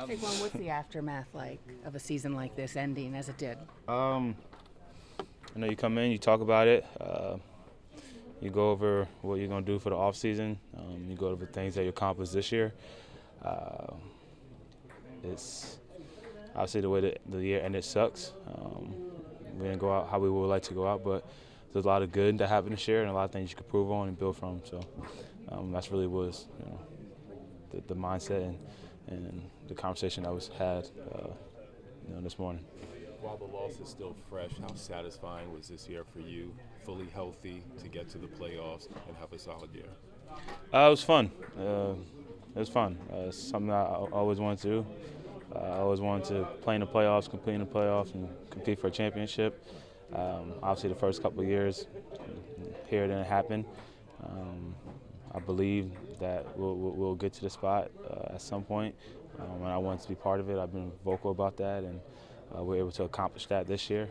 Saquon, what's the aftermath like of a season like this ending as it did? I know you come in, you talk about it. You go over what you're going to do for the off season. You go over things that you accomplished this year. It's obviously the way that the year ended sucks. We didn't go out how we would like to go out, but there's a lot of good that happened this year and a lot of things you could improve on and build from. So that's really was the mindset and the conversation that was had this morning. While the loss is still fresh, how satisfying was this year for you, fully healthy, to get to the playoffs and have a solid year? It was fun. It was fun. It's something I always wanted to do. I always wanted to play in the playoffs, compete in the playoffs, and compete for a championship. Obviously, the first couple of years here didn't happen. I believe that we'll get to the spot at some point, and I wanted to be part of it. I've been vocal about that, and we're able to accomplish that this year,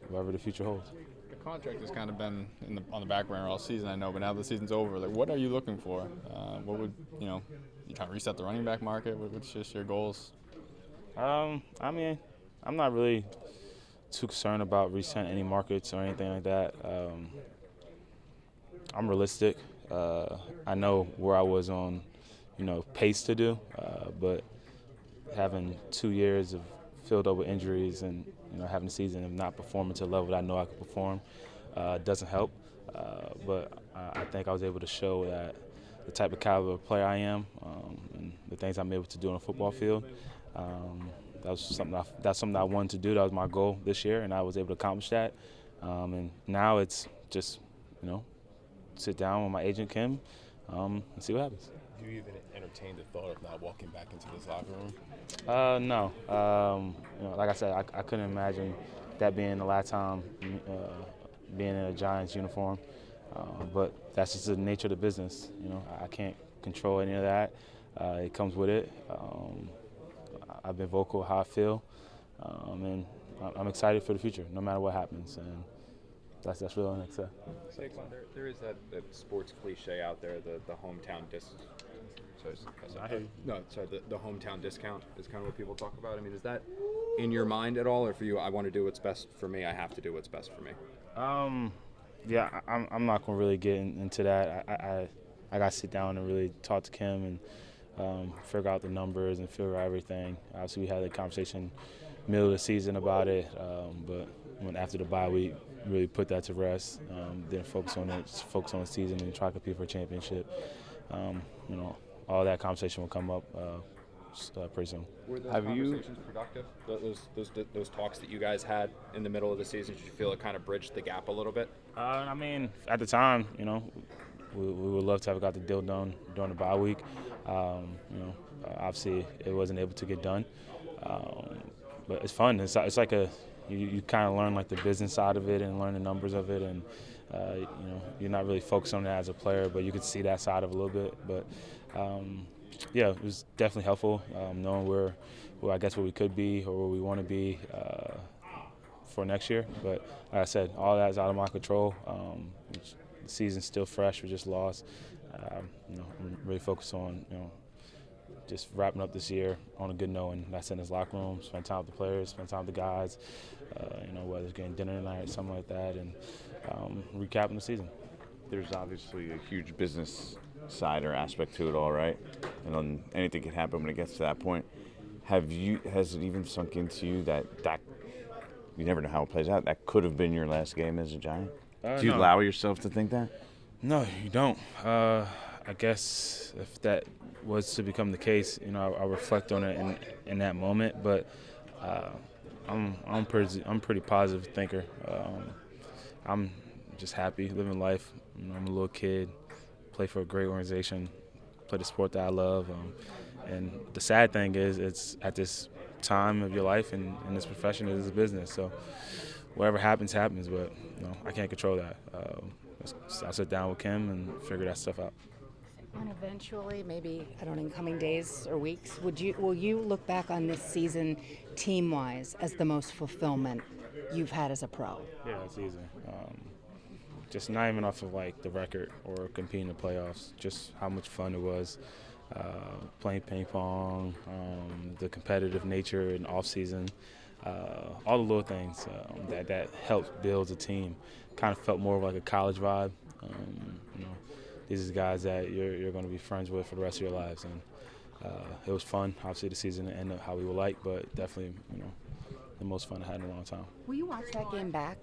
whatever the future holds. The contract has kind of been on the back burner all season, I know, but now the season's over. Like, what are you looking for? What would you trying to reset the running back market? What's just your goals? I'm not really too concerned about resetting any markets or anything like that. I'm realistic. I know where I was on, pace to do, but having 2 years of filled up with injuries and having a season of not performing to the level that I know I could perform doesn't help. But I think I was able to show that the type of caliber of player I am and the things I'm able to do on a football field. That's something I wanted to do. That was my goal this year, and I was able to accomplish that. And now it's just sit down with my agent Kim and see what happens. Do you even entertain the thought of not walking back into this locker room? No. Like I said, I couldn't imagine that being the last time being in a Giants uniform. But that's just the nature of the business. I can't control any of that. It comes with it. I've been vocal how I feel, and I'm excited for the future, no matter what happens. And that's really all I can say. Saquon, there is that sports cliche out there, the hometown the hometown discount is kind of what people talk about. I mean, is that in your mind at all, or for you? I want to do what's best for me. I have to do what's best for me. Yeah, I'm not gonna really get into that. I got to sit down and really talk to Kim and figure out the numbers and figure out everything. Obviously, we had a conversation middle of the season about it, but after the bye week, really put that to rest. Then focus on the season and try to compete for a championship. All that conversation will come up pretty soon. Were those conversations productive? Those talks that you guys had in the middle of the season, did you feel it kind of bridged the gap a little bit? At the time, we would love to have got the deal done during the bye week. Obviously it wasn't able to get done, but it's fun. It's like you kind of learn like the business side of it and learn the numbers of it, and you're not really focused on it as a player, but you can see that side of it a little bit. But it was definitely helpful knowing where we could be or where we want to be for next year. But like I said, all that is out of my control. The season's still fresh. We just lost. I'm really focused on just wrapping up this year on a good note, and that's in his locker room. Spend time with the players, spend time with the guys. Whether it's getting dinner tonight or something like that, and recapping the season. There's obviously a huge business side or aspect to it all, right? And then anything can happen when it gets to that point. Has it even sunk into you that you never know how it plays out? That could have been your last game as a Giant. Do you allow yourself to think that? No, you don't. I guess if that was to become the case, I'll reflect on it in that moment. But I'm a pretty positive thinker. I'm just happy living life. I'm a little kid, play for a great organization, play the sport that I love. And the sad thing is, it's at this time of your life and in this profession, it is a business. So whatever happens, happens. But I can't control that. I'll sit down with Kim and figure that stuff out. And eventually, maybe, I don't know, in coming days or weeks, will you look back on this season team-wise as the most fulfillment you've had as a pro? Yeah, it's easy. Just not even off of like the record or competing in the playoffs, just how much fun it was. playing ping pong, the competitive nature in off season, all the little things that helps build a team. Kind of felt more of like a college vibe. You know, these are guys that you're going to be friends with for the rest of your lives, and it was fun. Obviously, the season didn't end up how we would like, but definitely, the most fun I had in a long time. Will you watch that game back?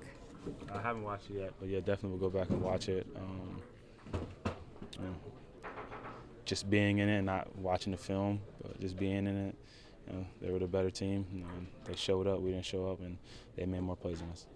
I haven't watched it yet, but yeah, definitely will go back and watch it. Just being in it, not watching the film, but just being in it. They were the better team. They showed up, we didn't show up, and they made more plays than us.